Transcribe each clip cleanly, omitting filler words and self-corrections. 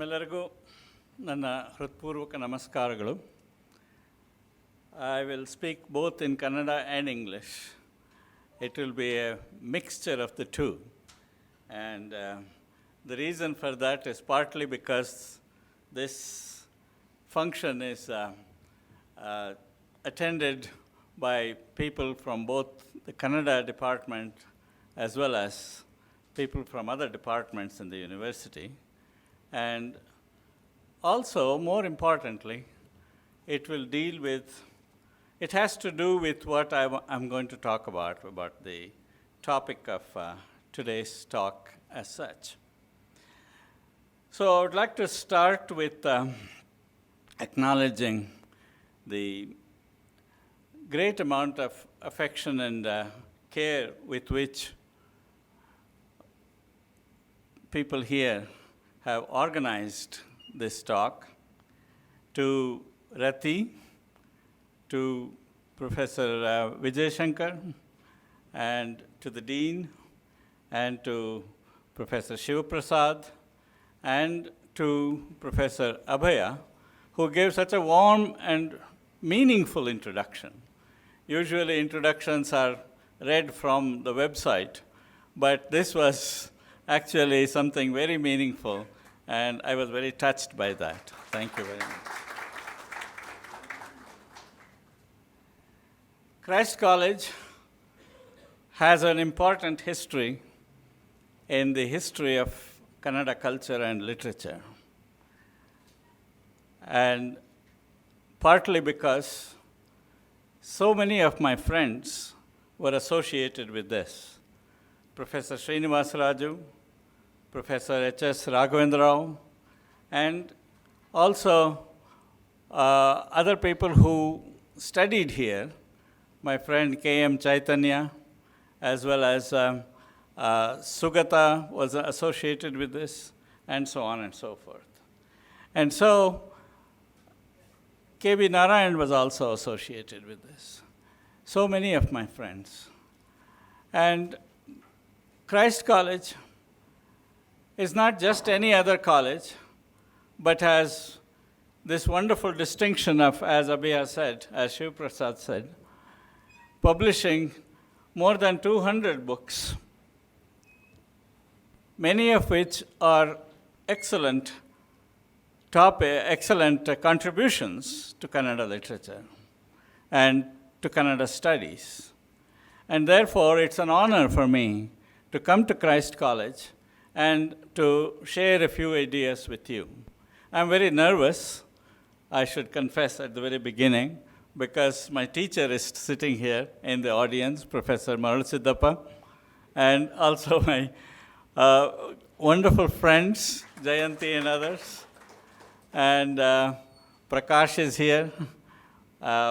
ತಮ್ಮೆಲ್ಲರಿಗೂ ನನ್ನ ಹೃತ್ಪೂರ್ವಕ ನಮಸ್ಕಾರಗಳು. I will speak both in Kannada and English. It will be a mixture of the two. And the reason for that is partly because this function is attended by people from both the Kannada department as well as people from other departments in the university. And also, more importantly, it has to do with what I'm going to talk about the topic of today's talk as such. So I would like to start with acknowledging the great amount of affection and care with which people here have organized this talk, to Rati, to Professor Vijay Shankar, and to the Dean, and to Professor Shivaprasad, and to Professor Abhaya, who gave such a warm and meaningful introduction. Usually introductions are read from the website, but this was actually something very meaningful, and I was very touched by that. Thank you very much. Christ College has an important history in the history of Kannada culture and literature. And partly because so many of my friends were associated with this. Professor Srinivasa Raju, Professor H.S. Raghavendra Rao, and also other people who studied here, my friend K.M. Chaitanya, as well as Sugata was associated with this, and so on and so forth. And so K.B. Narayan was also associated with this. So many of my friends. And Christ College is not just any other college, but has this wonderful distinction of, as Abhiya said, as Shiv Prasad said, publishing more than 200 books, many of which are excellent contributions to Kannada literature and to Kannada studies. And therefore, it's an honor for me to come to Christ College and to share a few ideas with you. I'm very nervous, I should confess at the very beginning, because my teacher is sitting here in the audience, Professor Marulsiddappa, and also my wonderful friends, Jayanti and others. And Prakash is here,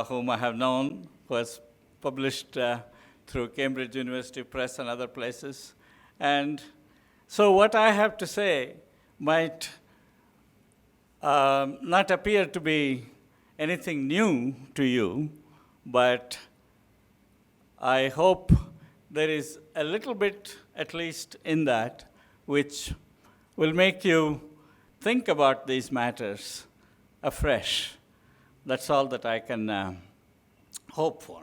whom I have known, who has published through Cambridge University Press and other places. And so what I have to say might not appear to be anything new to you, but I hope there is a little bit, at least in that, which will make you think about these matters afresh. That's all that I can hope for.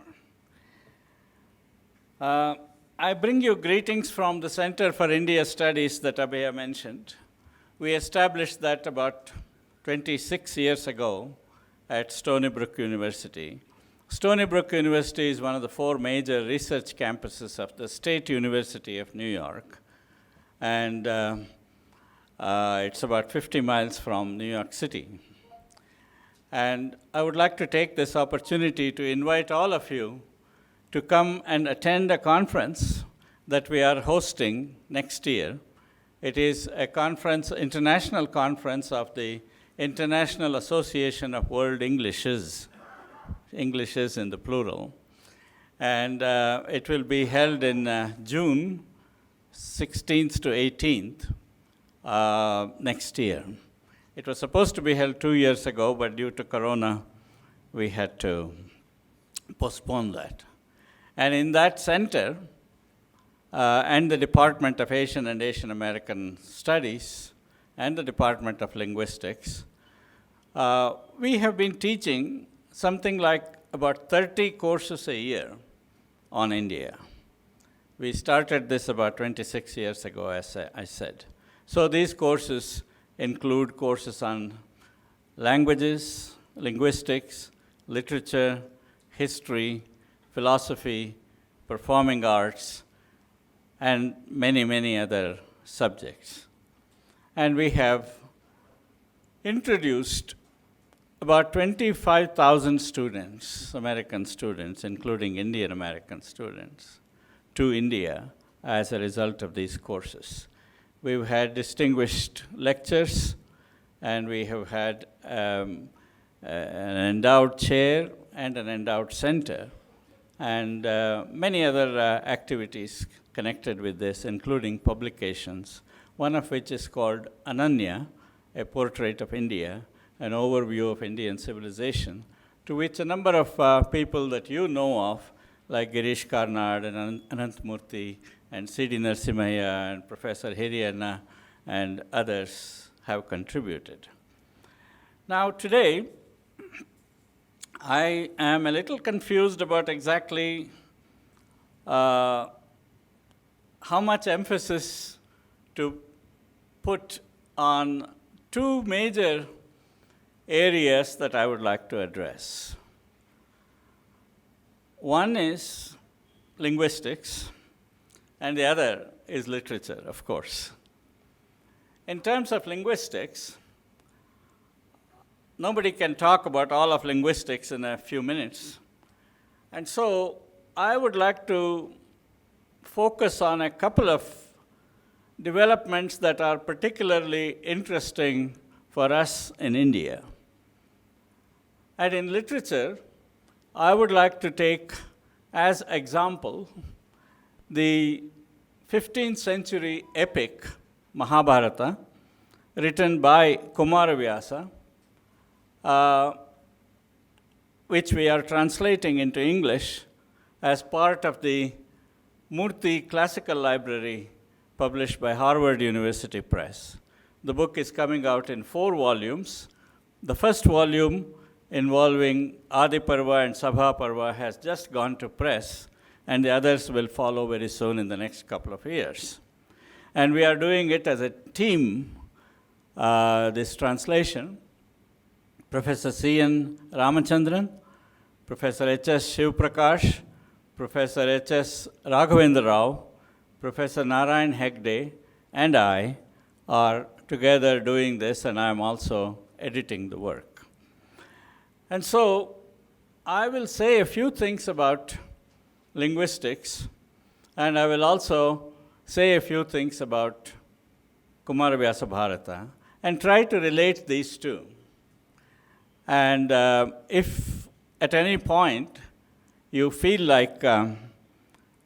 I bring you greetings from the Center for India Studies that Abhiya mentioned. We established that about 26 years ago at Stony Brook University. Stony Brook University is one of the 4 major research campuses of the State University of New York. And it's about 50 miles from New York City. And I would like to take this opportunity to invite all of you to come and attend a conference that we are hosting next year. It is a conference, international conference of the International Association of World Englishes, Englishes in the plural. And it will be held in June 16th to 18th next year. It was supposed to be held 2 years ago, but due to Corona, we had to postpone that. And in that center, and the Department of Asian and Asian American Studies, and the Department of Linguistics, we have been teaching something like about 30 courses a year on India. We started this about 26 years ago, as I said. So these courses include courses on languages, linguistics, literature, history, philosophy, performing arts, and many, many other subjects. And we have introduced about 25,000 students, American students, including Indian American students, to India as a result of these courses. We've had distinguished lectures, and we have had an endowed chair and an endowed center, and many other activities connected with this, including publications, one of which is called Ananya, a portrait of India, an overview of Indian civilization, to which a number of people that you know of, like Girish Karnad and Anantmurthy and C.D. Narasimhaya and Professor Hiriyanna and others have contributed. Now today, I am a little confused about exactly how much emphasis to put on two major areas that I would like to address. One is linguistics, and the other is literature, of course. In terms of linguistics, nobody can talk about all of linguistics in a few minutes. And so I would like to focus on a couple of developments that are particularly interesting for us in India. And in literature, I would like to take as example the 15th century epic Mahabharata, written by Kumara Vyasa, which we are translating into English as part of the Murthy Classical Library published by Harvard University Press. The book is coming out in 4 volumes. The first volume, involving Adi Parva and Sabha Parva, has just gone to press, and the others will follow very soon in the next couple of years. And we are doing it as a team, this translation. Professor C.N. Ramachandran, Professor H.S. Shivprakash, Professor H.S. Raghavendra Rao, Professor Narayan Hegde, and I are together doing this, and I am also editing the work. And so I will say a few things about linguistics, and I will also say a few things about Kumara Vyasa Bharata, and try to relate these two. And if at any point you feel like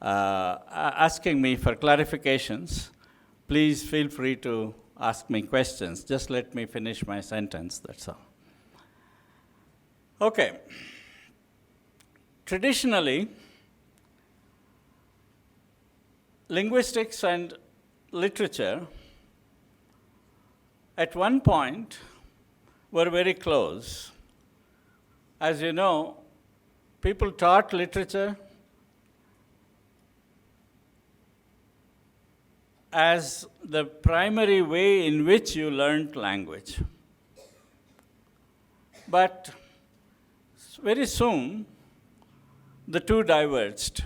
asking me for clarifications, please feel free to ask me questions. Just let me finish my sentence, that's all. Okay. Traditionally, linguistics and literature at one point were very close. As you know, people taught literature as the primary way in which you learned language. But very soon, the two diverged.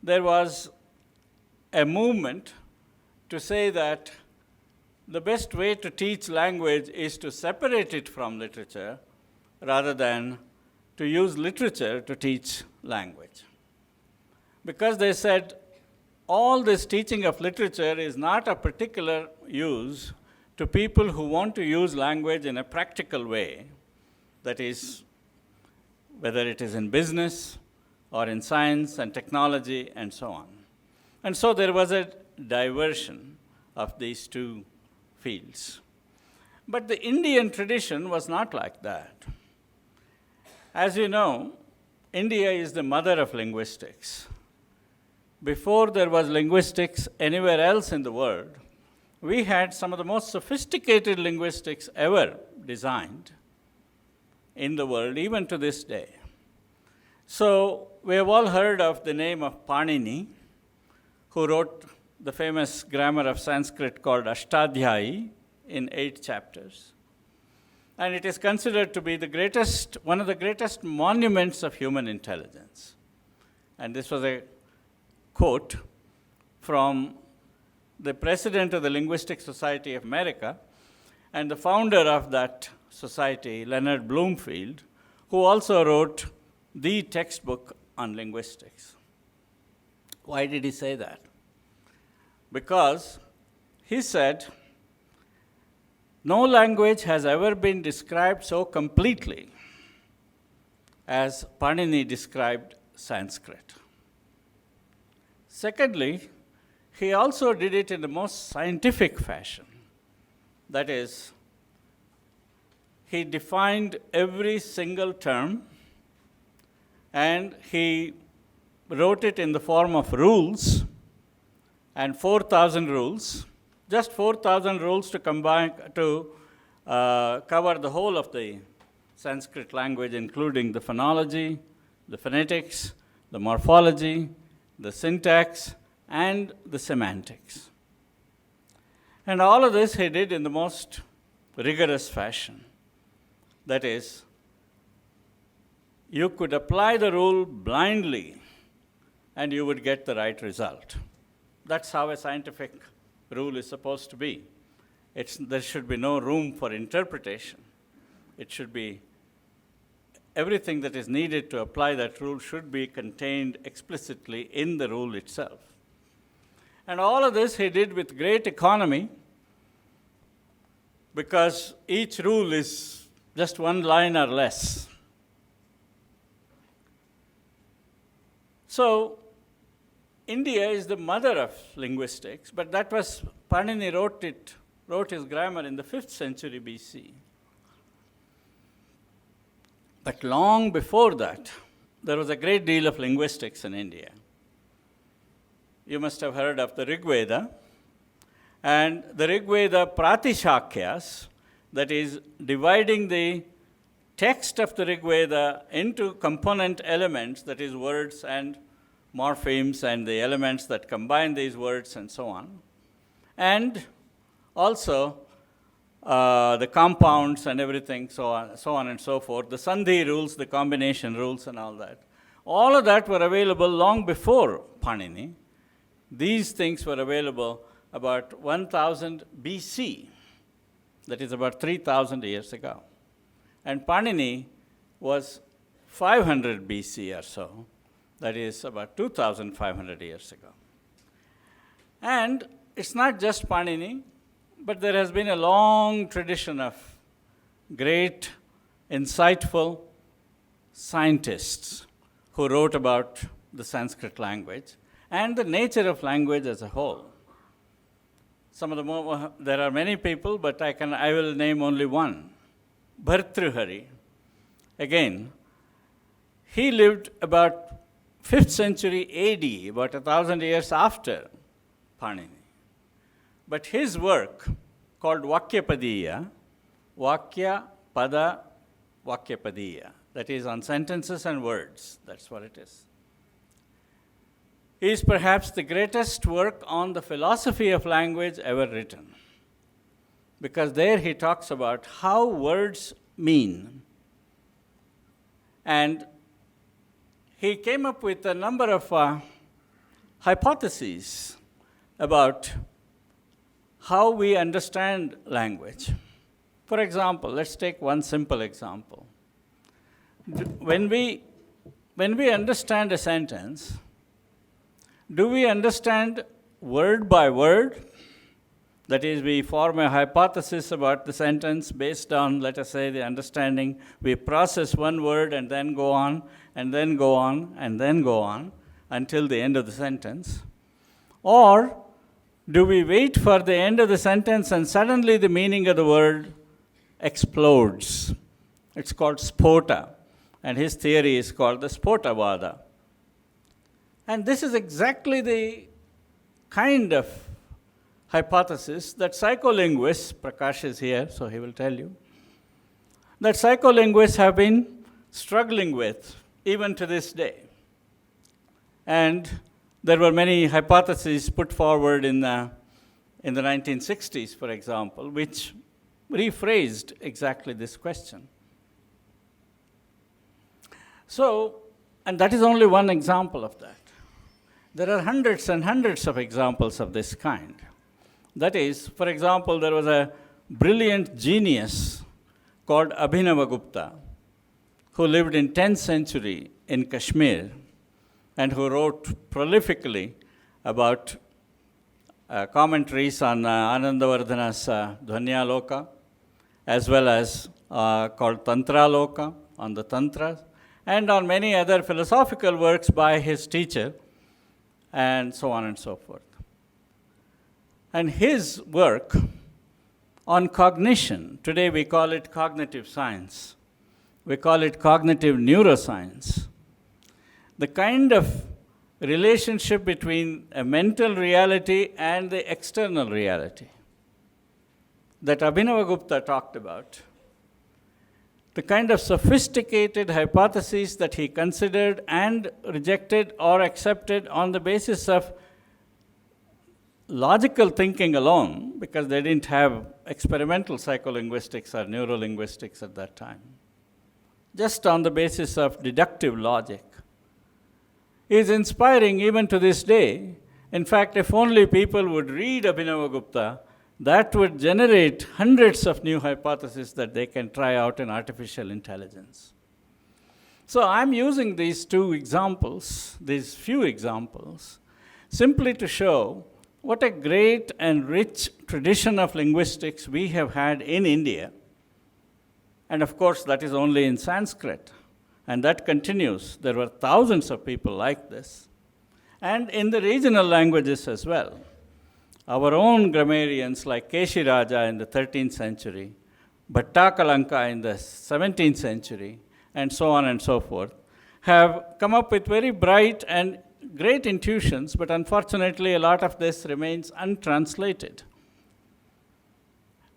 There was a movement to say that the best way to teach language is to separate it from literature rather than to use literature to teach language. Because they said all this teaching of literature is not a particular use to people who want to use language in a practical way, that is, whether it is in business or in science and technology and so on. And so there was a diversion of these two fields. But the Indian tradition was not like that. As you know, India is the mother of linguistics. Before there was linguistics anywhere else in the world, we had some of the most sophisticated linguistics ever designed in the world, even to this day. So we have all heard of the name of Panini, who wrote the famous grammar of Sanskrit called Ashtadhyayi in 8 chapters. And it is considered to be one of the greatest monuments of human intelligence. And this was a quote from the president of the Linguistic Society of America and the founder of that society, Leonard Bloomfield, who also wrote the textbook on linguistics. Why did he say that? Because he said, no language has ever been described so completely as Panini described Sanskrit. Secondly, he also did it in the most scientific fashion. That is, he defined every single term and he wrote it in the form of rules, and 4,000 rules, just 4,000 rules to cover the whole of the Sanskrit language, including the phonology, the phonetics, the morphology, the syntax, and the semantics. And all of this he did in the most rigorous fashion. That is, you could apply the rule blindly and you would get the right result. That's how a scientific rule is supposed to be. There should be no room for interpretation. It should be everything that is needed to apply that rule should be contained explicitly in the rule itself. And all of this he did with great economy, because each rule is just one line or less. So, India is the mother of linguistics, but that was, Panini wrote his grammar in the 5th century BC. But long before that, there was a great deal of linguistics in India. You must have heard of the Rigveda, and the Rigveda Pratishakyas, that is dividing the text of the Rigveda into component elements, that is words and morphemes and the elements that combine these words and so on. And also the compounds and everything, so on and so forth, the Sandhi rules, the combination rules and all that. All of that were available long before Panini. These things were available about 1000 BC, that is about 3,000 years ago. And Panini was 500 BC or so, that is about 2,500 years ago. And it's not just Panini, but there has been a long tradition of great, insightful scientists who wrote about the Sanskrit language and the nature of language as a whole. There are many people, but I will name only one. Bhartrihari. Again, he lived about 5th century AD, about 1,000 years after Panini. But his work, called Vakyapadiyya, Vakya, Pada, Vakyapadiyya, that is on sentences and words, that's what it is perhaps the greatest work on the philosophy of language ever written. Because there he talks about how words mean. And he came up with a number of hypotheses about how we understand language. For example, let's take one simple example. When we understand a sentence, do we understand word by word? That is, we form a hypothesis about the sentence based on, let us say, the understanding. We process one word and then go on, and then go on, and then go on until the end of the sentence. Or do we wait for the end of the sentence and suddenly the meaning of the word explodes? It's called spota, and his theory is called the Spotavada. And this is exactly the kind of hypothesis that psycholinguists, Prakash is here, so he will tell you, that psycholinguists have been struggling with even to this day. And there were many hypotheses put forward in the 1960s, for example, which rephrased exactly this question. So, and that is only one example of that. There are hundreds and hundreds of examples of this kind. That is, for example, there was a brilliant genius called Abhinavagupta, who lived in 10th century in Kashmir and who wrote prolifically about commentaries on Anandavardhana's Dhvanyaloka, as well as called Tantraloka, on the Tantras, and on many other philosophical works by his teacher, and so on and so forth. And his work on cognition, today we call it cognitive science, we call it cognitive neuroscience, the kind of relationship between a mental reality and the external reality that Abhinavagupta talked about, the kind of sophisticated hypotheses that he considered and rejected or accepted on the basis of logical thinking alone, because they didn't have experimental psycholinguistics or neurolinguistics at that time, just on the basis of deductive logic, is inspiring even to this day. In fact, if only people would read Abhinavagupta, that would generate hundreds of new hypotheses that they can try out in artificial intelligence. So I'm using these two examples, these few examples, simply to show what a great and rich tradition of linguistics we have had in India. And of course, that is only in Sanskrit. And that continues. There were thousands of people like this. And in the regional languages as well. Our own grammarians like Keshiraja in the 13th century, Bhattakalanka in the 17th century, and so on and so forth, have come up with very bright and great intuitions, but unfortunately a lot of this remains untranslated.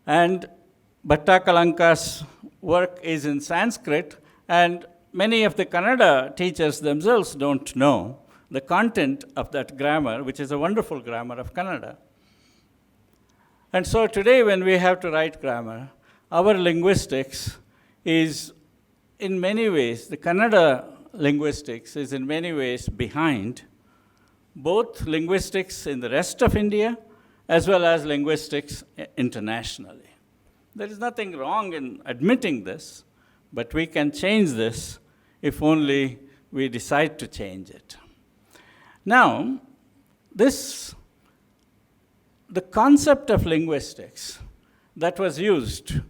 And Bhattakalanka's work is in Sanskrit, and many of the Kannada teachers themselves don't know the content of that grammar, which is a wonderful grammar of Kannada. And so today when we have to write grammar, our linguistics is in many ways, the Kannada linguistics is in many ways behind both linguistics in the rest of India as well as linguistics internationally. There is nothing wrong in admitting this, but we can change this if only we decide to change it. Now, the concept of linguistics that was used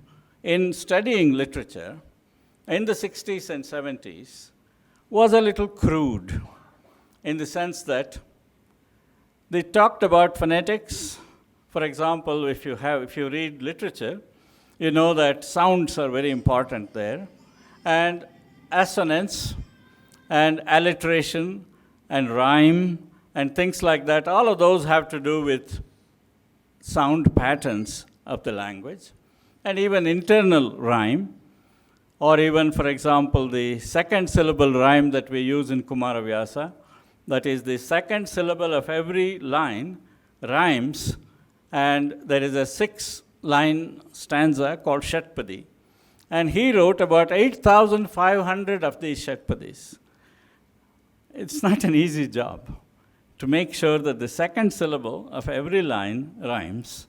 in studying literature in the 60s and 70s was a little crude in the sense that they talked about phonetics. For example, if you read literature, you know that sounds are very important there, and assonance and alliteration and rhyme and things like that, all of those have to do with sound patterns of the language, and even internal rhyme, or even, for example, the second syllable rhyme that we use in Kumara Vyasa, that is the second syllable of every line rhymes, and there is a 6-line stanza called Shatpadi. And he wrote about 8,500 of these Shatpadis. It's not an easy job to make sure that the second syllable of every line rhymes.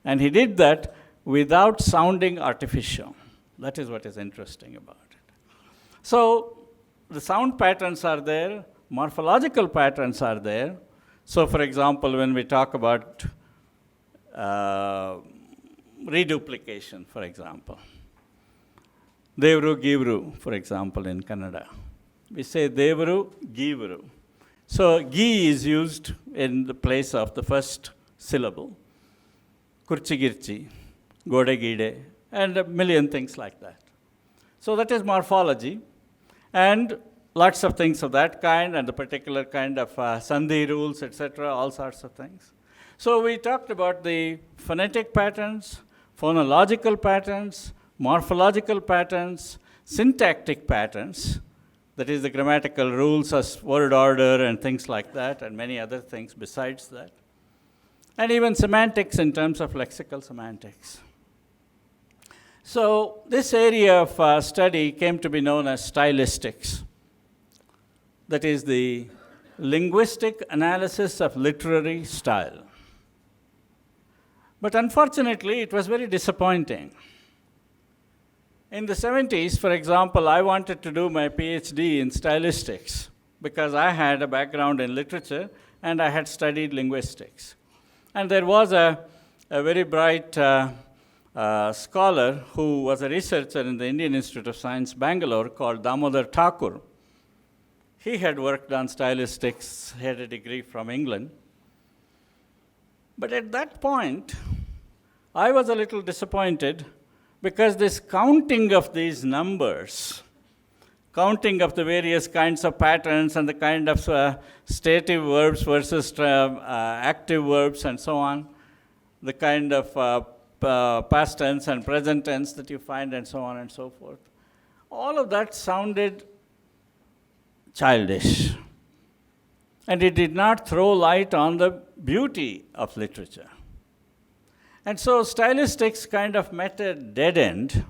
And he did that without sounding artificial. That is what is interesting about it. So the sound patterns are there, morphological patterns are there. So for example, when we talk about reduplication, for example, Devru, Givru, for example, in Kannada. We say Devru, Givru. So, gi is used in the place of the first syllable. Kurchigirchi, Godegide, and a million things like that. So, that is morphology. And lots of things of that kind, and the particular kind of Sandhi rules, etc., all sorts of things. So we talked about the phonetic patterns, phonological patterns, morphological patterns, syntactic patterns, that is the grammatical rules as word order and things like that, and many other things besides that, and even semantics in terms of lexical semantics. So this area of study came to be known as stylistics. That is the linguistic analysis of literary style. But unfortunately, it was very disappointing. In the 70s, for example, I wanted to do my PhD in stylistics because I had a background in literature and I had studied linguistics. And there was a very bright scholar who was a researcher in the Indian Institute of Science, Bangalore, called Damodar Thakur. He had worked on stylistics, he had a degree from England. But at that point, I was a little disappointed because this counting of these numbers, counting of the various kinds of patterns and the kind of stative verbs versus active verbs and so on, the kind of past tense and present tense that you find and so on and so forth, all of that sounded childish. And it did not throw light on the beauty of literature. And so stylistics kind of met a dead end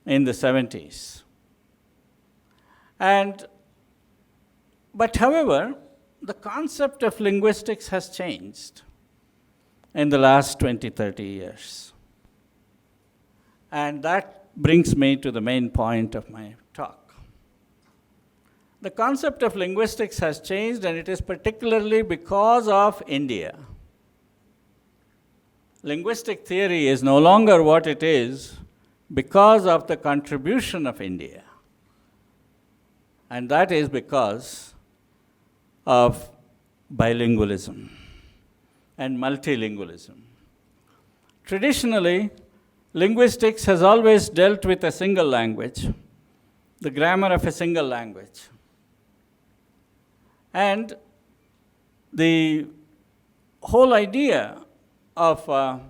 in the 70s. But however, the concept of linguistics has changed in the last 20, 30 years. And that brings me to the main point of my talk. The concept of linguistics has changed, and it is particularly because of India. Linguistic theory is no longer what it is because of the contribution of India. And that is because of bilingualism and multilingualism. Traditionally, linguistics has always dealt with a single language, the grammar of a single language. And the whole idea of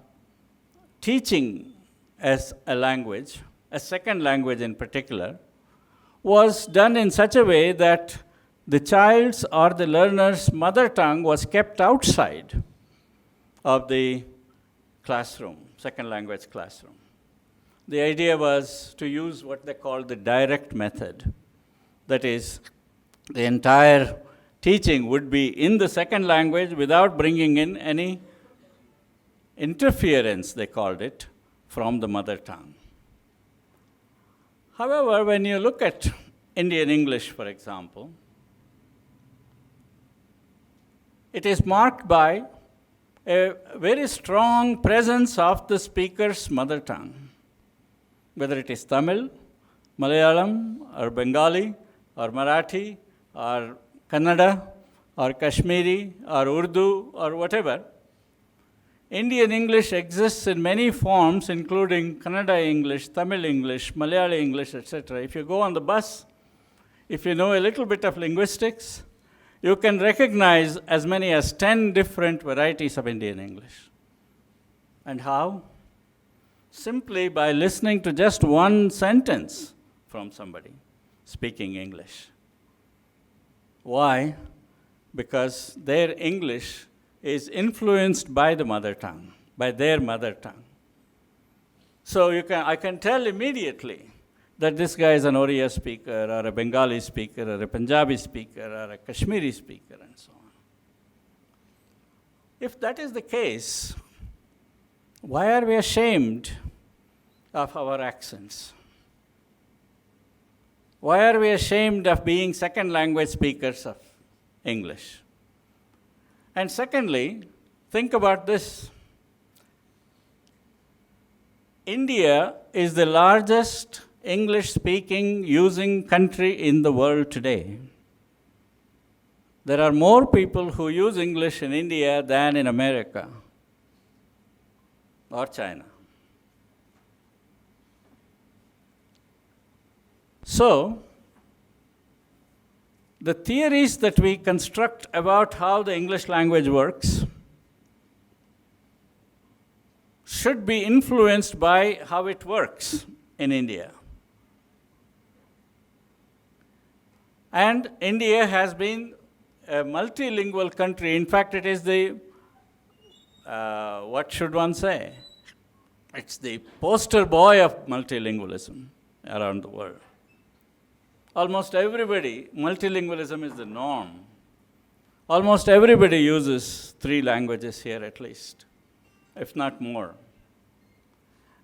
teaching as a language, a second language in particular, was done in such a way that the child's or the learner's mother tongue was kept outside of the classroom, second language classroom. The idea was to use what they call the direct method. That is, the entire teaching would be in the second language without bringing in any interference, they called it, from the mother tongue. However, when you look at Indian English, for example, it is marked by a very strong presence of the speaker's mother tongue, whether it is Tamil, Malayalam, or Bengali, or Marathi, or Kannada, or Kashmiri, or Urdu, or whatever. Indian English exists in many forms, including Kannada English, Tamil English, Malayali English, etc. If you go on the bus, if you know a little bit of linguistics, you can recognize as many as 10 different varieties of Indian English. And how? Simply by listening to just one sentence from somebody speaking English. Why? Because their English is influenced by the mother tongue, by their mother tongue. So I can tell immediately that this guy is an Oriya speaker, or a Bengali speaker, or a Punjabi speaker, or a Kashmiri speaker, and so on. If that is the case, why are we ashamed of our accents? Why are we ashamed of being second language speakers of English? And secondly, think about this. India is the largest English-speaking using country in the world today. There are more people who use English in India than in America or China. So, the theories that we construct about how the English language works should be influenced by how it works in India. And India has been a multilingual country. In fact, it is the, what should one say? It's the poster boy of multilingualism around the world. Almost everybody, multilingualism is the norm. Almost everybody uses 3 languages here at least, if not more.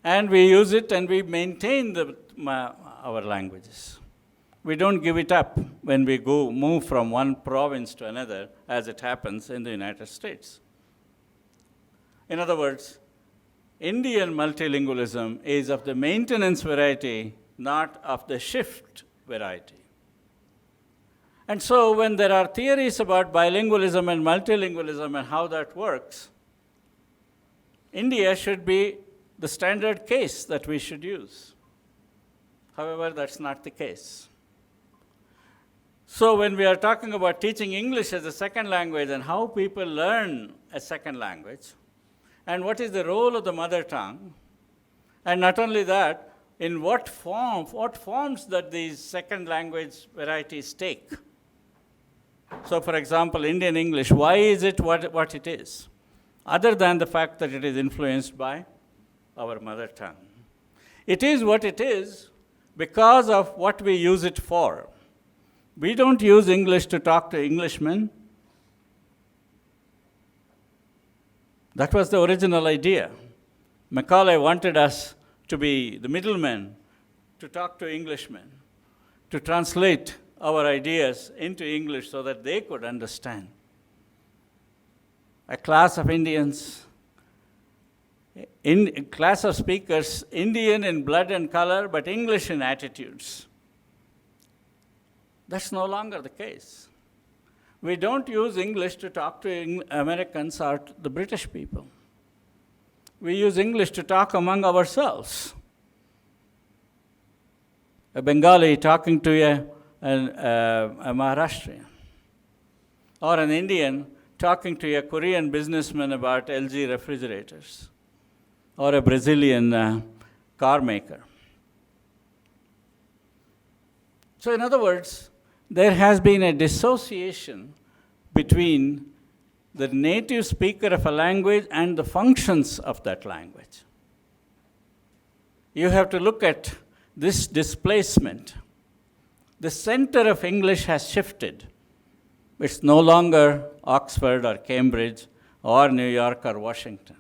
And we use it and we maintain our languages. We don't give it up when we move from one province to another, as it happens in the United States. In other words, Indian multilingualism is of the maintenance variety, not of the shift variety. And so when there are theories about bilingualism and multilingualism and how that works, India should be the standard case that we should use. However, that's not the case. So when we are talking about teaching English as a second language and how people learn a second language, and what is the role of the mother tongue, and not only that, in what forms that these second language varieties take. So for example, Indian English, why is it what it is? Other than the fact that it is influenced by our mother tongue. It is what it is because of what we use it for. We don't use English to talk to Englishmen. That was the original idea. Macaulay wanted us to be the middlemen, to talk to Englishmen, to translate our ideas into English so that they could understand. A class of Indians, a class of speakers, Indian in blood and color, but English in attitudes. That's no longer the case. We don't use English to talk to Americans or the British people. We use English to talk among ourselves. A Bengali talking to a Maharashtrian, or an Indian talking to a Korean businessman about LG refrigerators, or a Brazilian car maker. So in other words, there has been a dissociation between the native speaker of a language and the functions of that language. You have to look at this displacement. The center of English has shifted. It's no longer Oxford or Cambridge or New York or Washington.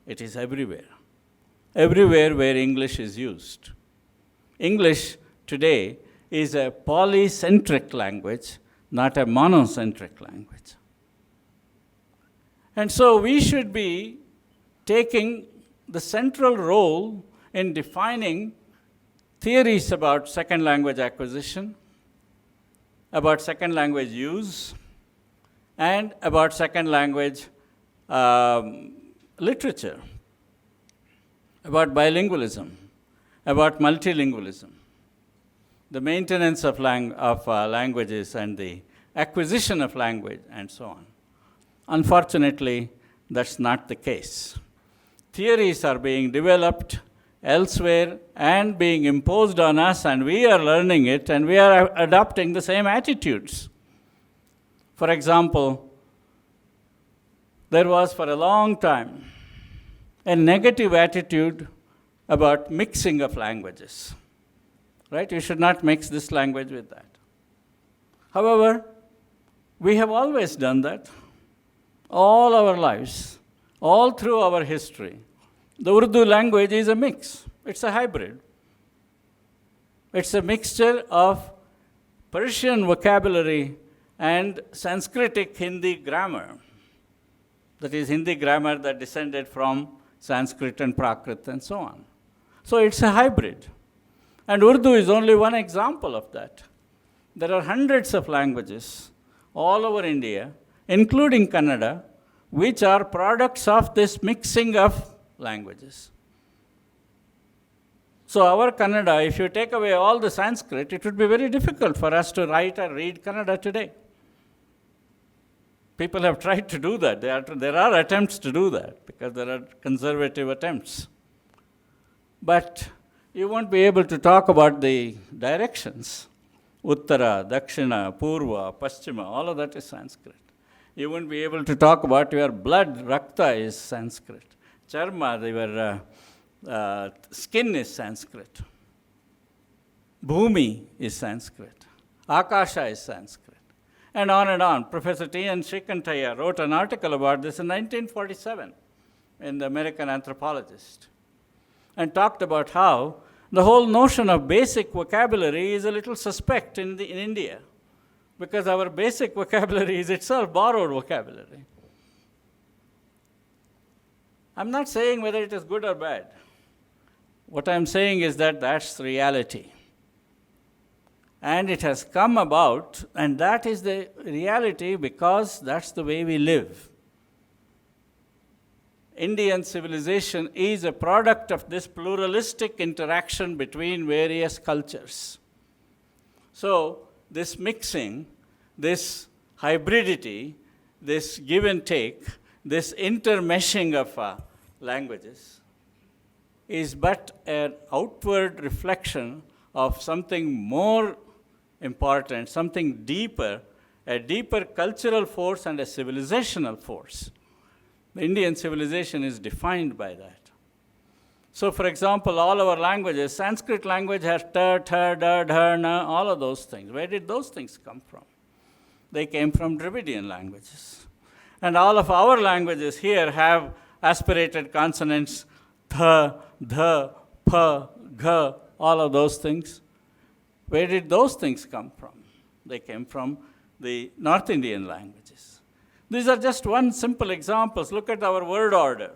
It is everywhere. Everywhere where English is used. English today is a polycentric language, not a monocentric language. And so we should be taking the central role in defining theories about second language acquisition, about second language use, and about second language literature, about bilingualism, about multilingualism, the maintenance of languages and the acquisition of language, and so on. Unfortunately, that's not the case. Theories are being developed elsewhere and being imposed on us, and we are learning it, and we are adopting the same attitudes. For example, there was for a long time a negative attitude about mixing of languages. Right? You should not mix this language with that. However, we have always done that. All our lives, all through our history. The Urdu language is a mix. It's a hybrid. It's a mixture of Persian vocabulary and Sanskritic Hindi grammar. That is Hindi grammar that descended from Sanskrit and Prakrit and so on. So it's a hybrid. And Urdu is only one example of that. There are hundreds of languages all over India, including Kannada, which are products of this mixing of languages. So our Kannada, if you take away all the Sanskrit, it would be very difficult for us to write or read Kannada today. People have tried to do that. There are attempts to do that because there are conservative attempts. But you won't be able to talk about the directions. Uttara, Dakshina, Purva, Paschima, all of that is Sanskrit. You won't be able to talk about your blood, Rakta is Sanskrit. Charma, your skin is Sanskrit. Bhumi is Sanskrit. Akasha is Sanskrit. And on and on. Professor T.N. Shrikantaya wrote an article about this in 1947 in the American Anthropologist and talked about how the whole notion of basic vocabulary is a little suspect in India because our basic vocabulary is itself borrowed vocabulary. I'm not saying whether it is good or bad. What I'm saying is that that's the reality. And it has come about, and that is the reality because that's the way we live. Indian civilization is a product of this pluralistic interaction between various cultures. So, this mixing, this hybridity, this give and take, this intermeshing of languages is but an outward reflection of something more important, something deeper, a deeper cultural force and a civilizational force. The Indian civilization is defined by that. So, for example, all our languages, Sanskrit language has ta, tha, da, dha, na, all of those things. Where did those things come from? They came from Dravidian languages. And all of our languages here have aspirated consonants, tha, dha, pa, gha, all of those things. Where did those things come from? They came from the North Indian languages. These are just one simple examples. Look at our word order.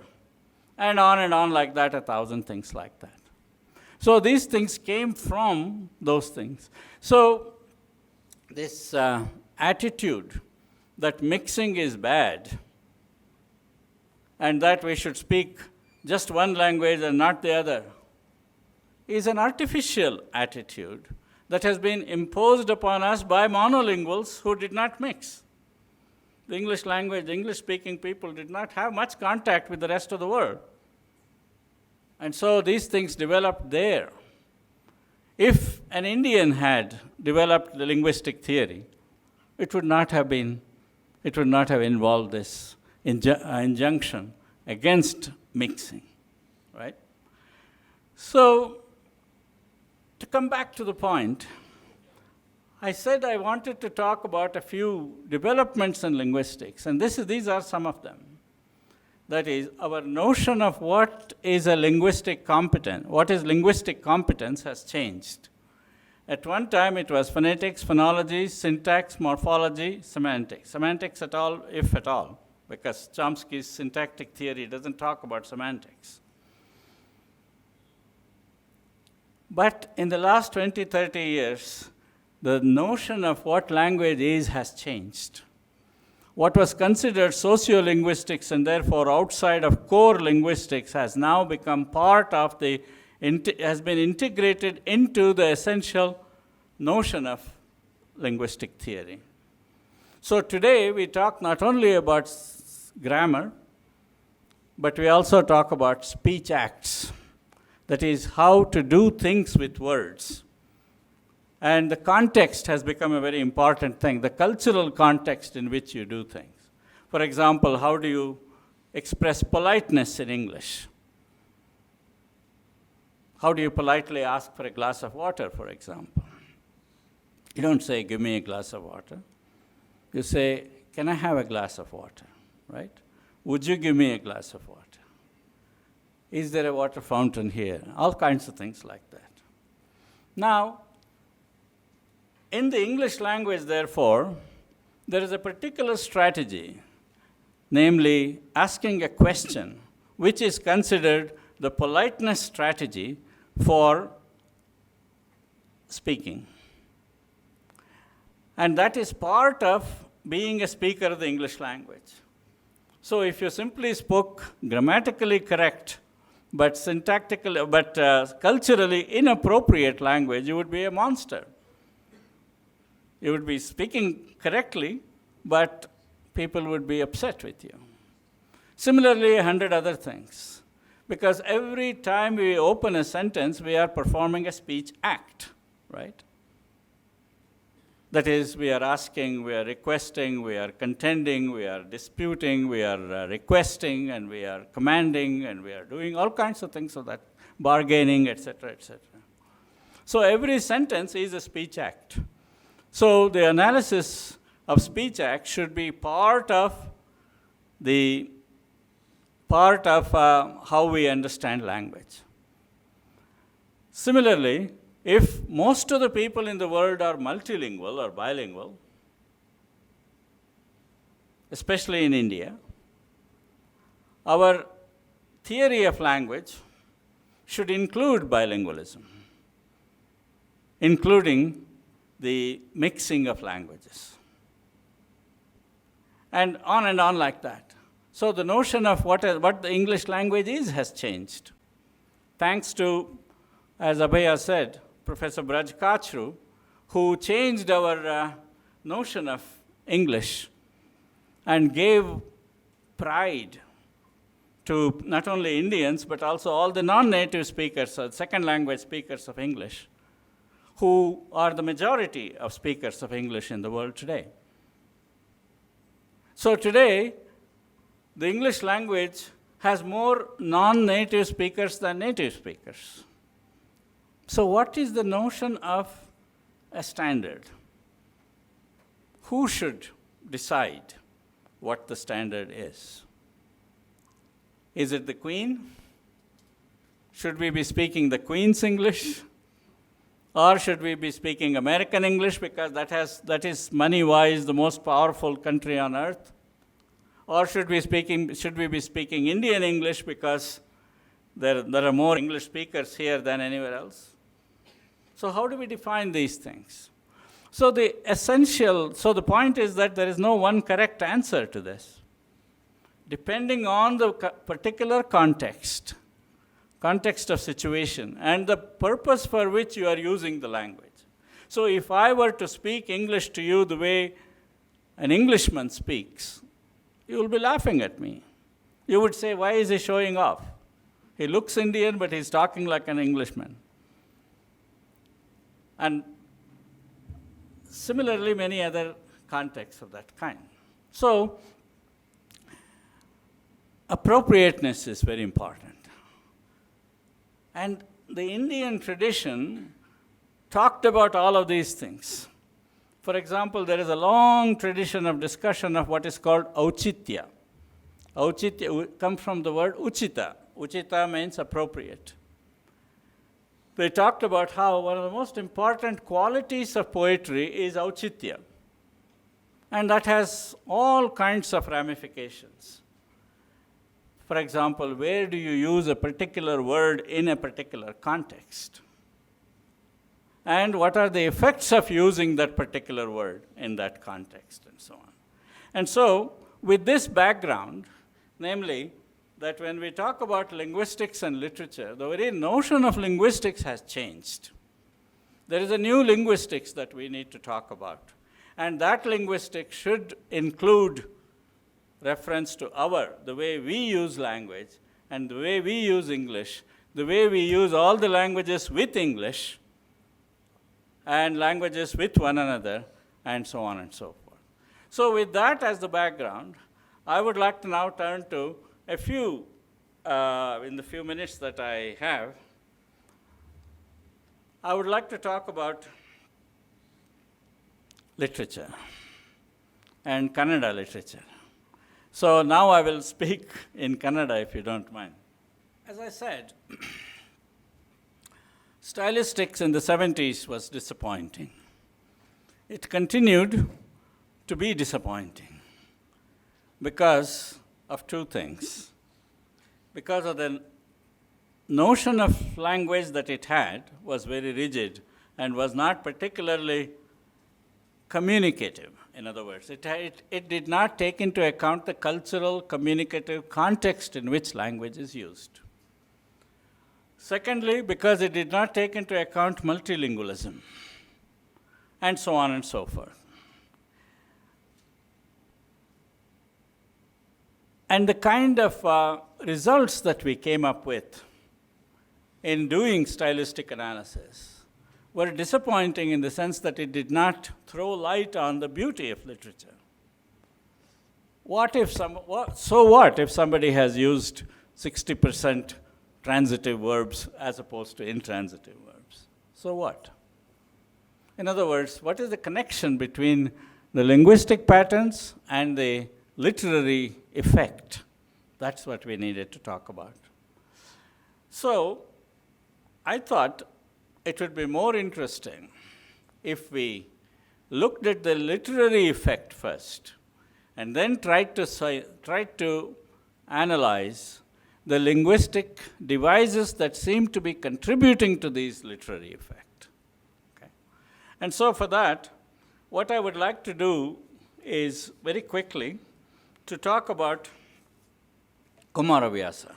And on like that, 1,000 things like that. So these things came from those things. So this attitude that mixing is bad and that we should speak just one language and not the other is an artificial attitude that has been imposed upon us by monolinguals who did not mix. The English language, English-speaking people did not have much contact with the rest of the world. And so these things developed there. If an Indian had developed the linguistic theory, it would not have involved this injunction against mixing, right? So, to come back to the point, I said I wanted to talk about a few developments in linguistics, and these are some of them. That is, our notion of what is linguistic competence has changed. At one time, it was phonetics, phonology, syntax, morphology, semantics. Semantics at all, if at all, because Chomsky's syntactic theory doesn't talk about semantics. But in the last 20, 30 years, the notion of what language is has changed. What was considered sociolinguistics and therefore outside of core linguistics has now become part of has been integrated into the essential notion of linguistic theory. So today we talk not only about grammar, but we also talk about speech acts. That is, how to do things with words. And the context has become a very important thing, the cultural context in which you do things. For example, how do you express politeness in English? How do you politely ask for a glass of water, for example? You don't say, give me a glass of water. You say, can I have a glass of water, right? Would you give me a glass of water? Is there a water fountain here? All kinds of things like that. Now, in the English language, therefore, there is a particular strategy, namely asking a question, which is considered the politeness strategy for speaking. And that is part of being a speaker of the English language. So if you simply spoke grammatically correct, but culturally inappropriate language, you would be a monster. You would be speaking correctly, but people would be upset with you. Similarly, 100 other things. Because every time we open a sentence, we are performing a speech act, right? That is, we are asking, we are requesting, we are contending, we are disputing, we are requesting, and we are commanding, and we are doing all kinds of things of that, bargaining, etc., etc. So every sentence is a speech act. So the analysis of speech act should be part of how we understand language. Similarly, if most of the people in the world are multilingual or bilingual, especially in India, our theory of language should include bilingualism, including the mixing of languages, and on like that. So the notion of what the English language is has changed. Thanks to, as Abhaya said, Professor Braj Kachru, who changed our notion of English and gave pride to not only Indians, but also all the non-native speakers, or second language speakers of English, who are the majority of speakers of English in the world today. So today, the English language has more non-native speakers than native speakers. So what is the notion of a standard? Who should decide what the standard is? Is it the Queen? Should we be speaking the Queen's English? Or should we be speaking American English because that is money-wise the most powerful country on earth? Or should we be speaking Indian English because there are more English speakers here than anywhere else? So how do we define these things? So the point is that there is no one correct answer to this. Depending on the particular context of situation, and the purpose for which you are using the language. So if I were to speak English to you the way an Englishman speaks, you will be laughing at me. You would say, why is he showing off? He looks Indian, but he's talking like an Englishman. And similarly, many other contexts of that kind. So, appropriateness is very important. And the Indian tradition talked about all of these things. For example, there is a long tradition of discussion of what is called auchitya. Auchitya comes from the word uchita. Uchita means appropriate. They talked about how one of the most important qualities of poetry is auchitya. And that has all kinds of ramifications. For example, where do you use a particular word in a particular context? And what are the effects of using that particular word in that context, and so on. And so, with this background, namely, that when we talk about linguistics and literature, the very notion of linguistics has changed. There is a new linguistics that we need to talk about. And that linguistics should include reference to the way we use language, and the way we use English, the way we use all the languages with English, and languages with one another, and so on and so forth. So with that as the background, I would like to now turn to a few, in the few minutes that I have, I would like to talk about literature and Kannada literature. So now I will speak in Kannada, if you don't mind. As I said, stylistics in the 70s was disappointing. It continued to be disappointing because of two things. Because of the notion of language that it had was very rigid and was not particularly communicative. In other words, it did not take into account the cultural, communicative context in which language is used. Secondly, because it did not take into account multilingualism, and so on and so forth. And the kind of results that we came up with in doing stylistic analysis were disappointing in the sense that it did not throw light on the beauty of literature. What if somebody has used 60% transitive verbs as opposed to intransitive verbs? So what? In other words, what is the connection between the linguistic patterns and the literary effect? That's what we needed to talk about. So I thought it would be more interesting if we looked at the literary effect first and then tried to analyze the linguistic devices that seem to be contributing to these literary effect. Okay? And so for that, what I would like to do is very quickly to talk about Kumara Vyasa.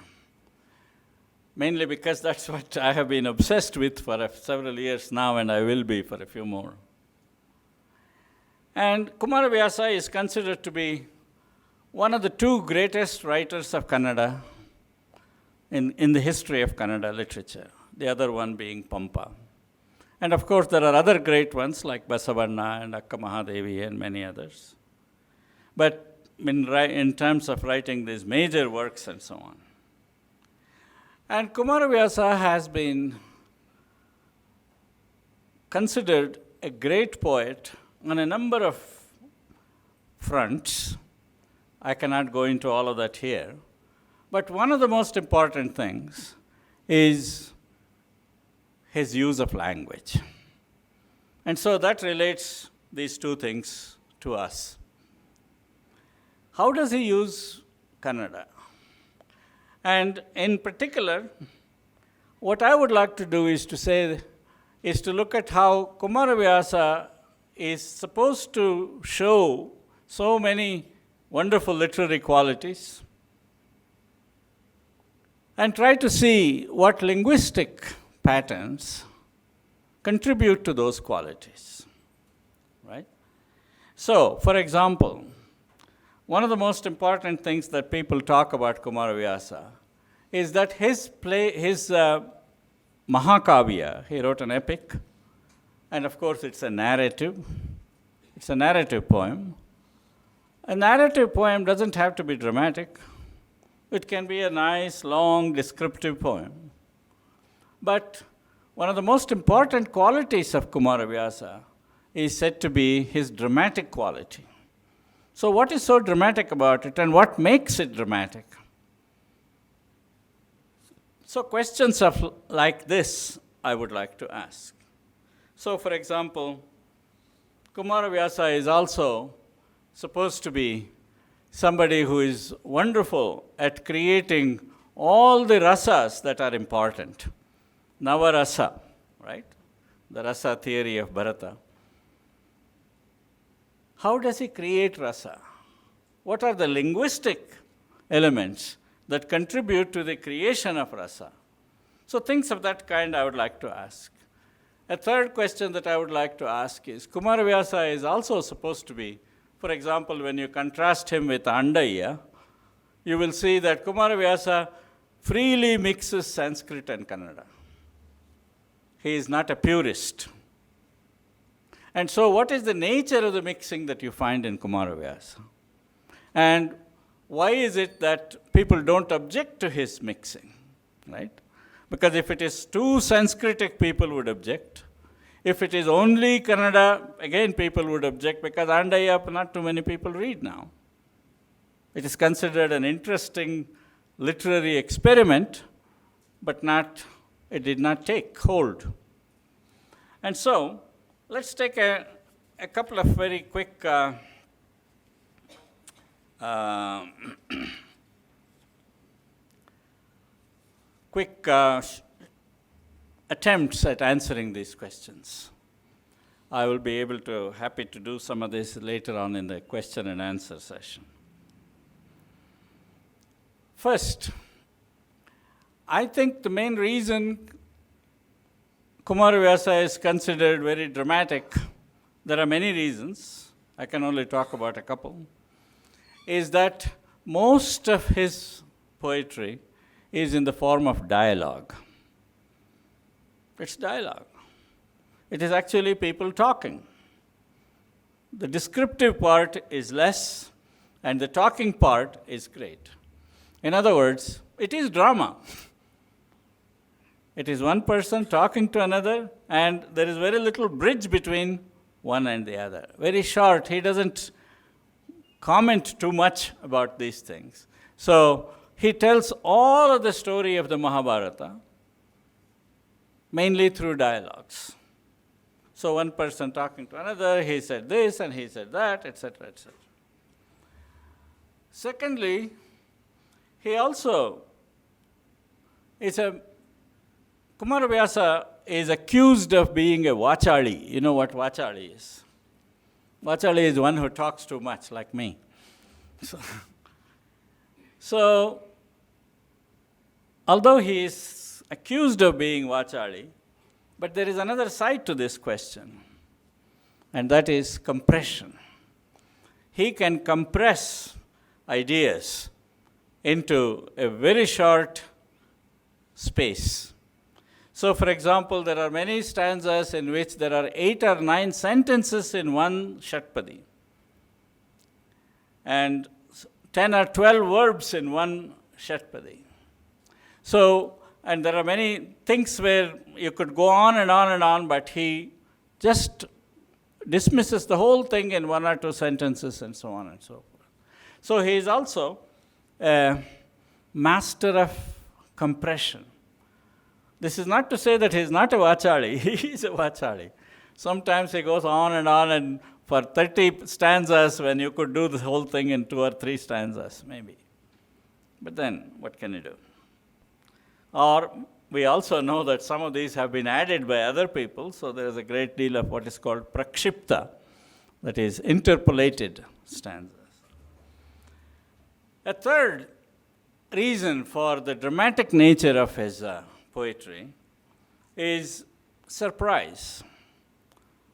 Mainly because that's what I have been obsessed with for several years now, and I will be for a few more. And Kumara Vyasa is considered to be one of the two greatest writers of Kannada in the history of Kannada literature, the other one being Pampa. And of course, there are other great ones like Basavanna and Akka Mahadevi and many others. But in terms of writing these major works and so on. And Kumara Vyasa has been considered a great poet on a number of fronts. I cannot go into all of that here. But one of the most important things is his use of language. And so that relates these two things to us. How does he use Kannada? And in particular, what I would like to do is to look at how Kumara Vyasa is supposed to show so many wonderful literary qualities and try to see what linguistic patterns contribute to those qualities, right? So, for example, one of the most important things that people talk about Kumara Vyasa is that his Mahakavya, he wrote an epic, and of course it's a narrative. It's a narrative poem. A narrative poem doesn't have to be dramatic. It can be a nice, long, descriptive poem. But one of the most important qualities of Kumara Vyasa is said to be his dramatic quality. So what is so dramatic about it, and what makes it dramatic? So questions like this I would like to ask. So for example, Kumara Vyasa is also supposed to be somebody who is wonderful at creating all the rasas that are important. Navarasa, right? The rasa theory of Bharata. How does he create rasa? What are the linguistic elements that contribute to the creation of rasa? So things of that kind I would like to ask. A third question that I would like to ask is, Kumara Vyasa is also supposed to be, for example, when you contrast him with Andaya, you will see that Kumara Vyasa freely mixes Sanskrit and Kannada. He is not a purist. And so what is the nature of the mixing that you find in Kumara Vyasa? And why is it that people don't object to his mixing, right? Because if it is too Sanskritic, people would object. If it is only Kannada, again people would object because Andaya not too many people read now. It is considered an interesting literary experiment, but it did not take hold. And so, let's take a couple of very quick attempts at answering these questions. I will be happy to do some of this later on in the question and answer session. First, I think the main reason Kumara Vyasa is considered very dramatic, there are many reasons, I can only talk about a couple, is that most of his poetry is in the form of dialogue. It's dialogue. It is actually people talking. The descriptive part is less, and the talking part is great. In other words, it is drama. It is one person talking to another, and there is very little bridge between one and the other. Very short. He doesn't comment too much about these things. So he tells all of the story of the Mahabharata mainly through dialogues. So one person talking to another, he said this and he said that, etc., etc. Secondly, he also Kumara Vyasa is accused of being a Vachali. You know what Vachali is? Vachali is one who talks too much, like me. So although he is accused of being Vachali, but there is another side to this question, and that is compression. He can compress ideas into a very short space. So, for example, there are many stanzas in which there are 8 or 9 sentences in one Shatpadi, and 10 or 12 verbs in one Shatpadi. So, and there are many things where you could go on and on and on, but he just dismisses the whole thing in 1 or 2 sentences and so on and so forth. So he is also a master of compression. This is not to say that he is not a Vachali. He is a Vachali. Sometimes he goes on, and for 30 stanzas when you could do the whole thing in 2 or 3 stanzas, maybe. But then, what can you do? Or we also know that some of these have been added by other people, so there is a great deal of what is called prakshipta, that is interpolated stanzas. A third reason for the dramatic nature of his poetry is surprise.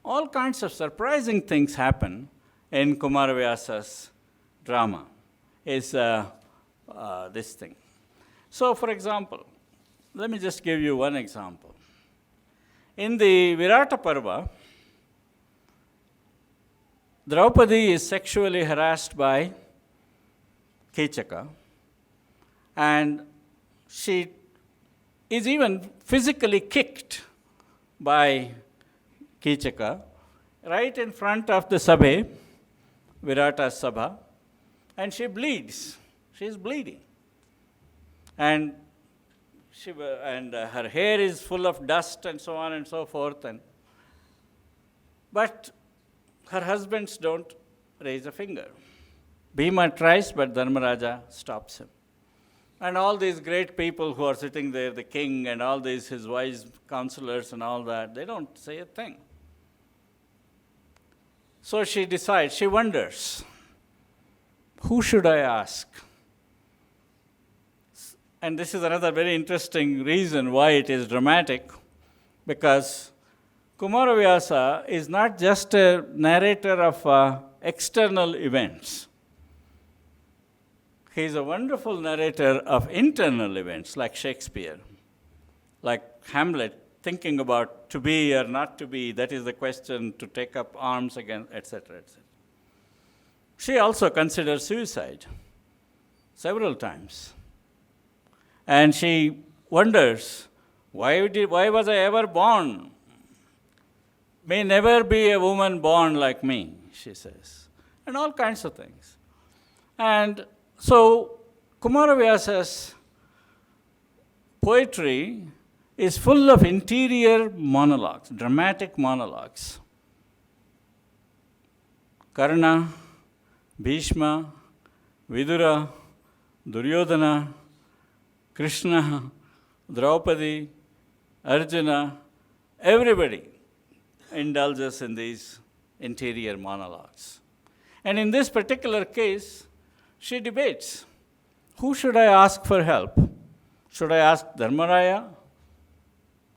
All kinds of surprising things happen in Kumara Vyasa's drama, is this thing. So, for example, let me just give you one example. In the Virata Parva, Draupadi is sexually harassed by Kichaka, and she is even physically kicked by Kichaka right in front of the Sabhe, Virata Sabha, and she bleeds. She is bleeding. And her hair is full of dust and so on and so forth. But her husbands don't raise a finger. Bhima tries, but Dharmaraja stops him. And all these great people who are sitting there, the king and all these, his wise counselors and all that, they don't say a thing. So she decides, she wonders, who should I ask? And this is another very interesting reason why it is dramatic, because Kumara Vyasa is not just a narrator of external events. He is a wonderful narrator of internal events, like Shakespeare, like Hamlet, thinking about to be or not to be, that is the question, to take up arms against, etc., etc. She also considers suicide several times. And she wonders, why was I ever born? May never be a woman born like me, she says. And all kinds of things. And so, Kumara Vyasa's poetry is full of interior monologues, dramatic monologues. Karna, Bhishma, Vidura, Duryodhana, Krishna, Draupadi, Arjuna, everybody indulges in these interior monologues. And in this particular case, she debates, who should I ask for help? Should I ask Dharmaraya?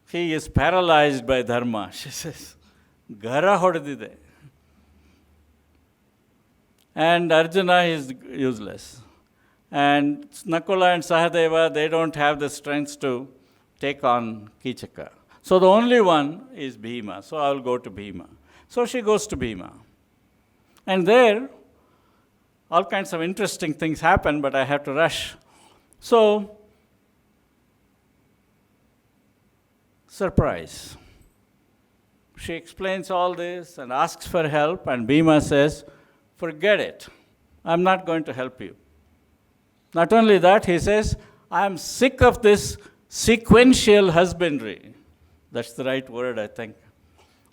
He is paralyzed by dharma, she says. Gara hodidide. And Arjuna is useless. And Nakula and Sahadeva, they don't have the strength to take on Kichaka. So the only one is Bhima. So I will go to Bhima. So she goes to Bhima. And there, all kinds of interesting things happen, but I have to rush. So, surprise. She explains all this and asks for help, and Bhima says, forget it. I'm not going to help you. Not only that, he says, I'm sick of this sequential husbandry. That's the right word, I think.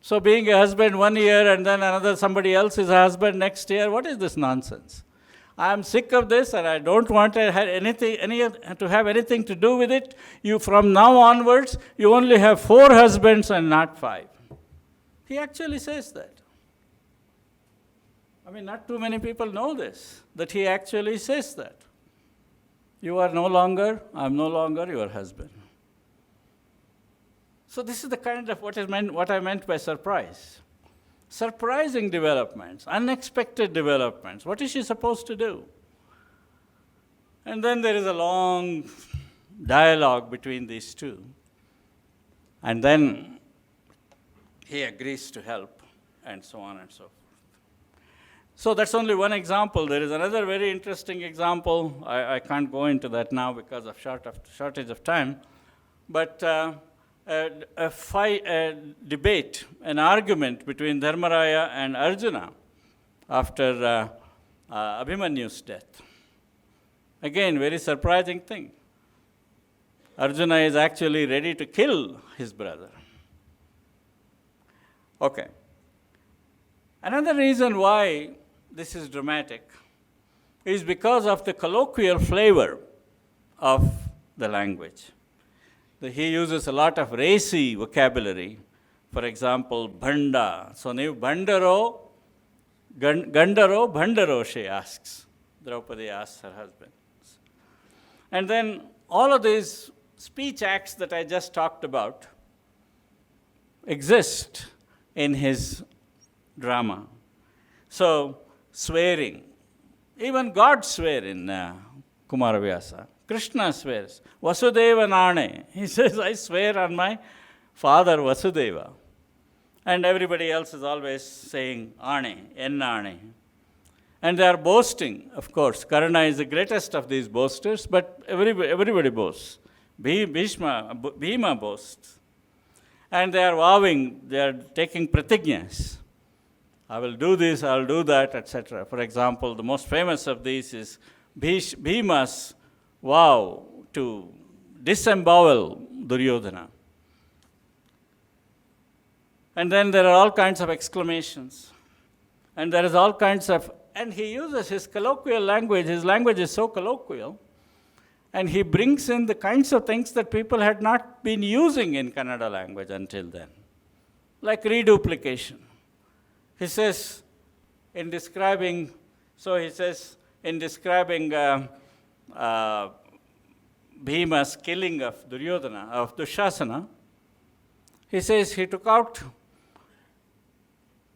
So being a husband 1 year and then somebody else is a husband next year, what is this nonsense? I'm sick of this and I don't want to have anything to do with it. You, from now onwards, you only have 4 husbands and not 5. He actually says that. I mean, not too many people know this, that he actually says that. You are no longer, I'm no longer your husband. So this is the kind of what I meant by surprise. Surprising developments, unexpected developments. What is she supposed to do? And then there is a long dialogue between these two. And then he agrees to help, and so on and so forth. So that's only one example. There is another very interesting example. I can't go into that now because of shortage of time. But a debate, an argument between Dharmaraya and Arjuna after Abhimanyu's death. Again, very surprising thing. Arjuna is actually ready to kill his brother. Okay. Another reason why this is dramatic is because of the colloquial flavor of the language. He uses a lot of racy vocabulary. For example, bhanda. So, ನೀವು Gandaro, Bhandaro, she asks. Draupadi asks her husband. And then all of these speech acts that I just talked about exist in his drama. So, swearing. Even God swears in Kumara Vyasa. Krishna swears. Vasudeva Nane. He says, I swear on my father Vasudeva. And everybody else is always saying Ane, Ennane. And they are boasting, of course. Karna is the greatest of these boasters, but everybody boasts. Bhima boasts. And they are vowing, they are taking pratignyas. I will do this, I will do that, etc. For example, the most famous of these is Bhima's vow to disembowel Duryodhana. And then there are all kinds of exclamations. And there is all kinds of, and he uses his colloquial language. His language is so colloquial. And he brings in the kinds of things that people had not been using in Kannada language until then. Like reduplication. He says, in describing Bhima's killing of Duryodhana, of Dushasana, he says he took out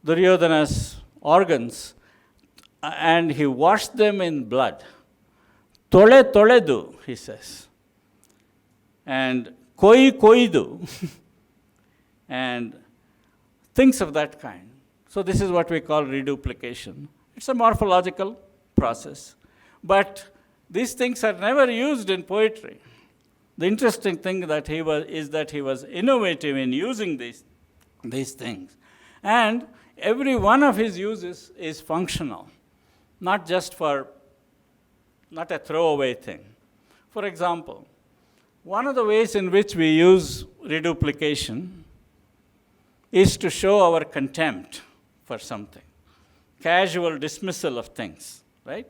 Duryodhana's organs and he washed them in blood. Tole toledu, he says. And koi koidu. And things of that kind. So this is what we call reduplication. It's a morphological process. But these things are never used in poetry. The interesting thing is that he was innovative in using these things. And every one of his uses is functional, not a throwaway thing. For example, one of the ways in which we use reduplication is to show our contempt for something, casual dismissal of things, right?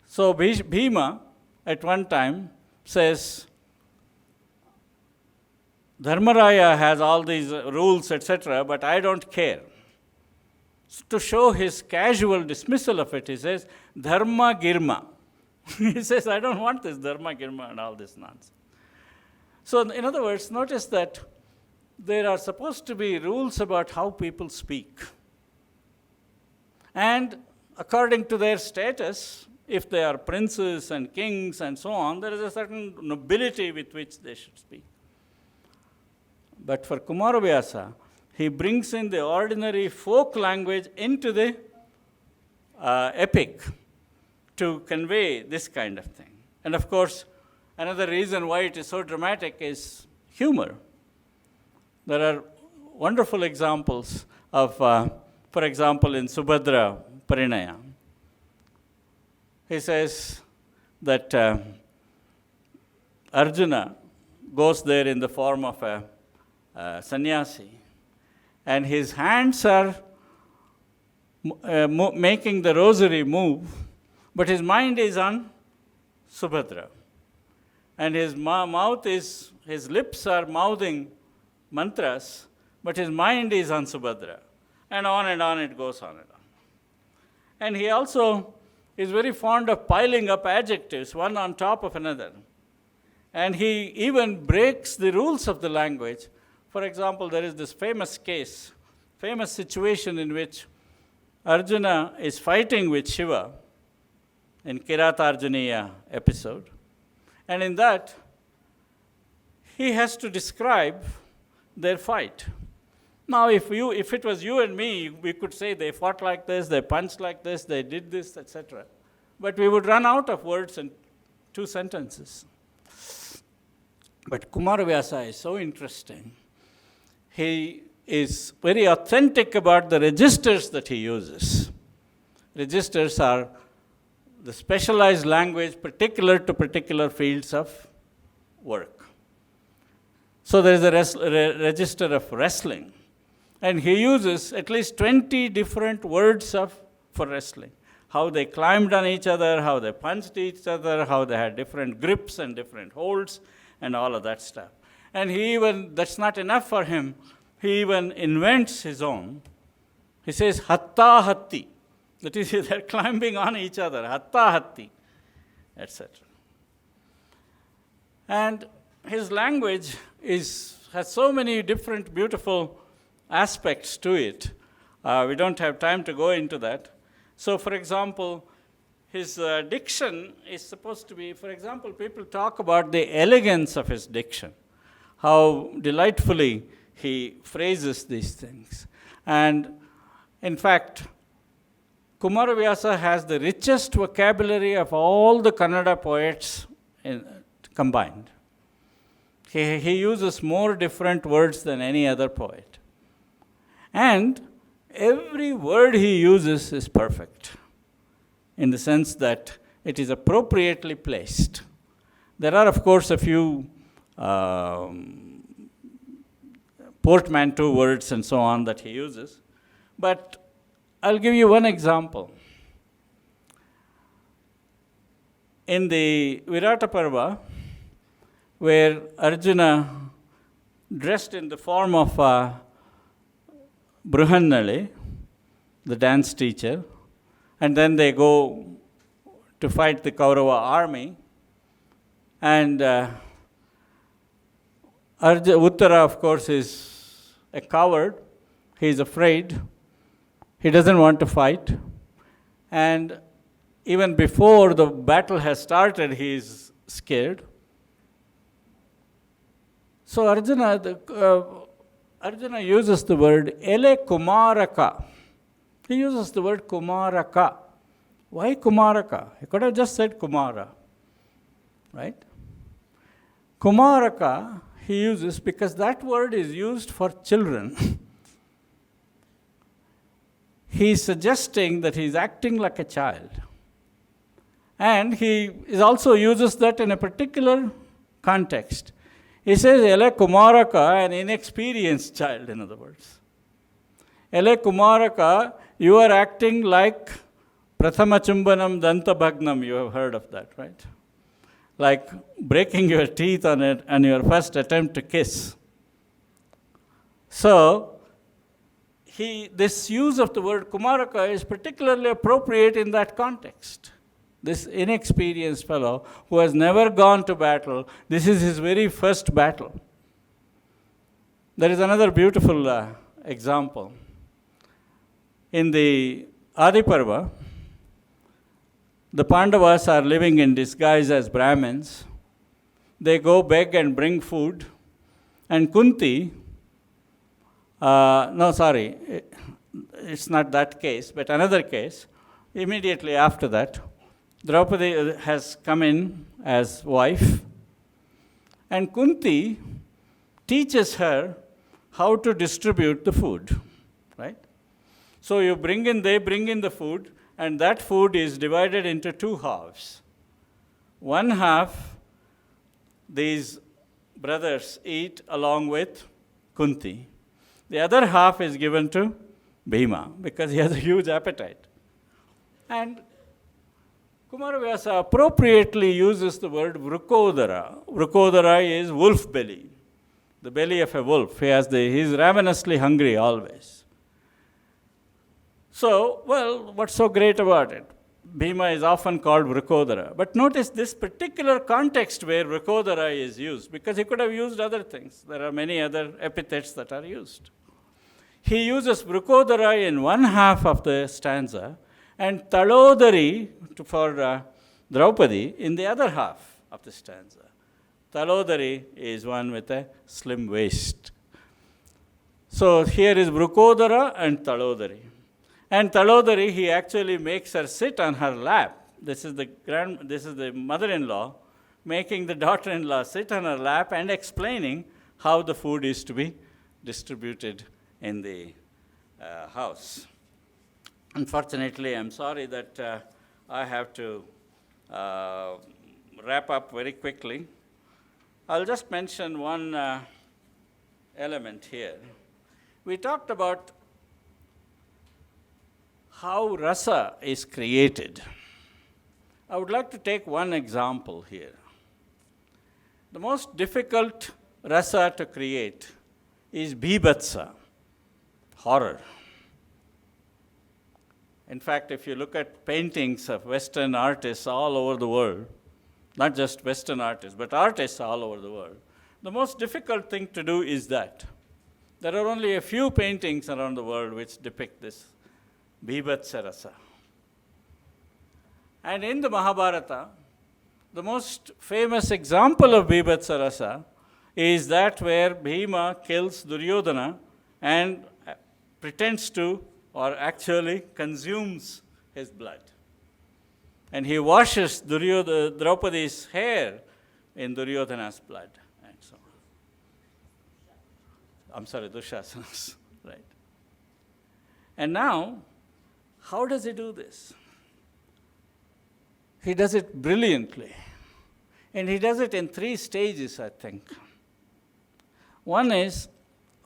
So Bhima, at one time, says, Dharmaraya has all these rules, etc., but I don't care. So to show his casual dismissal of it, he says, Dharma Girma. He says, I don't want this Dharma Girma and all this nonsense. So in other words, notice that there are supposed to be rules about how people speak. And according to their status, if they are princes and kings and so on, there is a certain nobility with which they should speak. But for Kumara Vyasa, he brings in the ordinary folk language into the epic to convey this kind of thing. And of course, another reason why it is so dramatic is humor. There are wonderful examples of, for example, in Subhadra Parinaya, he says that Arjuna goes there in the form of a sannyasi, and his hands are making the rosary move, but his mind is on Subhadra. And his his lips are mouthing mantras, but his mind is on Subhadra. And on it goes on and on. And he also is very fond of piling up adjectives, one on top of another. And he even breaks the rules of the language. For example, there is this famous situation in which Arjuna is fighting with Shiva in Kiratarjuniya episode. And in that, he has to describe their fight. Now, if it was you and me, we could say they fought like this, they punched like this, they did this, etc. But we would run out of words in 2 sentences. But Kumara Vyasa is so interesting. He is very authentic about the registers that he uses. Registers are the specialized language particular to particular fields of work. So there is a register of wrestling. And he uses at least 20 different words for wrestling. How they climbed on each other, how they punched each other, how they had different grips and different holds, and all of that stuff. And that's not enough for him, he even invents his own. He says, hatta hatti. That is, they're climbing on each other, hatta hatti, etc. And his language has so many different beautiful aspects to it. We don't have time to go into that. So, for example, his diction is supposed to be, for example, people talk about the elegance of his diction, how delightfully he phrases these things. And in fact, Kumara Vyasa has the richest vocabulary of all the Kannada poets combined. He uses more different words than any other poet. And every word he uses is perfect, in the sense that it is appropriately placed. There are, of course, a few portmanteau words and so on that he uses, but I'll give you one example. In the Virata Parva, where Arjuna, dressed in the form of Brihannali, the dance teacher, and then they go to fight the Kaurava army, and Uttara, of course, is a coward. He is afraid. He doesn't want to fight. And even before the battle has started, he is scared. So Arjuna uses the word ele kumaraka. He uses the word kumaraka. Why kumaraka? He could have just said Kumara, right? Kumaraka he uses because that word is used for children. He's suggesting that he's acting like a child. And he also uses that in a particular context. He says, Ele Kumaraka, an inexperienced child, in other words. Ele Kumaraka, you are acting like Prathama Chumbanam Danta Bhagnam. You have heard of that, right? Like breaking your teeth on it and your first attempt to kiss. So, this use of the word Kumaraka is particularly appropriate in that context. This inexperienced fellow who has never gone to battle, this is his very first battle. There is another beautiful example. In the Adi Parva, the Pandavas are living in disguise as Brahmins. They go beg and bring food. And Kunti, it's not that case, but another case. Immediately after that, Draupadi has come in as wife. And Kunti teaches her how to distribute the food, right? So they bring in the food, and that food is divided into two halves. One half, these brothers eat along with Kunti. The other half is given to Bhima, because he has a huge appetite. And Kumara Vyasa appropriately uses the word Vrukodara. Vrukodara is wolf belly, the belly of a wolf. He's ravenously hungry always. So, what's so great about it? Bhima is often called Vrukodara. But notice this particular context where Vrukodara is used, because he could have used other things. There are many other epithets that are used. He uses Vrukodara in one half of the stanza, and Talodari for Draupadi in the other half of the stanza. Talodari is one with a slim waist. So here is Vrukodara and Talodari. And Talodari, he actually makes her sit on her lap. This is the mother-in-law making the daughter-in-law sit on her lap and explaining how the food is to be distributed in the house. Unfortunately, I'm sorry that I have to wrap up very quickly. I'll just mention one element here. We talked about how rasa is created. I would like to take one example here. The most difficult rasa to create is bhibhatsa, horror. In fact, if you look at paintings of Western artists all over the world, not just Western artists, but artists all over the world, the most difficult thing to do is that. There are only a few paintings around the world which depict this bhibhatsa rasa. And in the Mahabharata, the most famous example of bhibhatsa rasa is that where Bhima kills Duryodhana and pretends to, or actually consumes his blood. And he washes Draupadi's hair in Duryodhana's blood, and so on. Dushasana's, right. And now, how does he do this? He does it brilliantly. And he does it in 3 stages, I think. One is,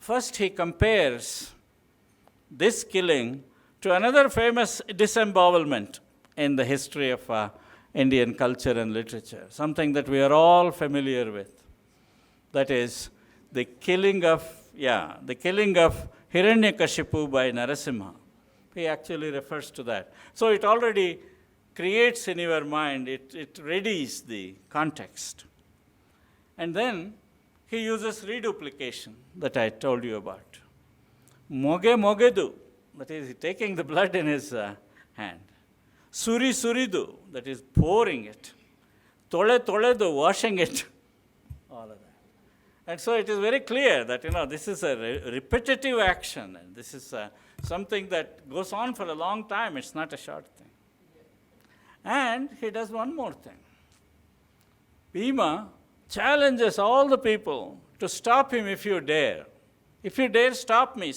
first he compares this killing to another famous disembowelment in the history of Indian culture and literature, something that we are all familiar with. That is the killing of Hiranyakashipu by Narasimha. He actually refers to that. So it already creates in your mind, it readies the context. And then he uses reduplication that I told you about. Moge mogedu, that is taking the blood in his hand. Suri suridu, that is pouring it. Tole toledu, washing it. All of that. And so it is very clear that, this is a repetitive action, and this is something that goes on for a long time. It's not a short thing. And he does one more thing. Bhima challenges all the people to stop him if you dare. If you dare, stop me.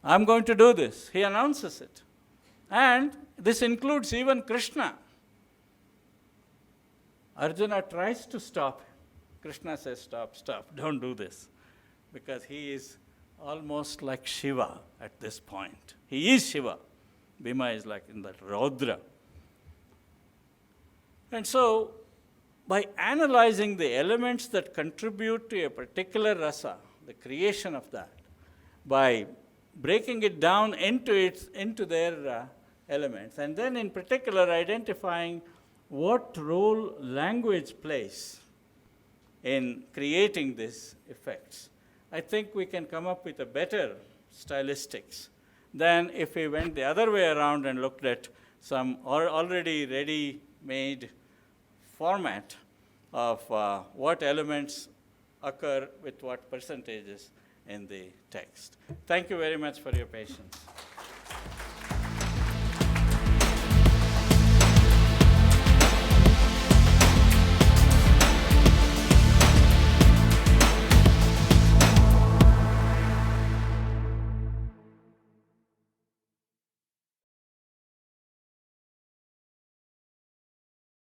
I'm going to do this. He announces it. And this includes even Krishna. Arjuna tries to stop him. Krishna says, stop, don't do this. Because he is almost like Shiva at this point. He is Shiva. Bhima is like in that Raudra. And so, by analyzing the elements that contribute to a particular rasa, the creation of that, by breaking it down into their elements, and then in particular identifying what role language plays in creating these effects, I think we can come up with a better stylistics than if we went the other way around and looked at some already ready-made format of what elements occur with what percentages in the text. Thank you very much for your patience.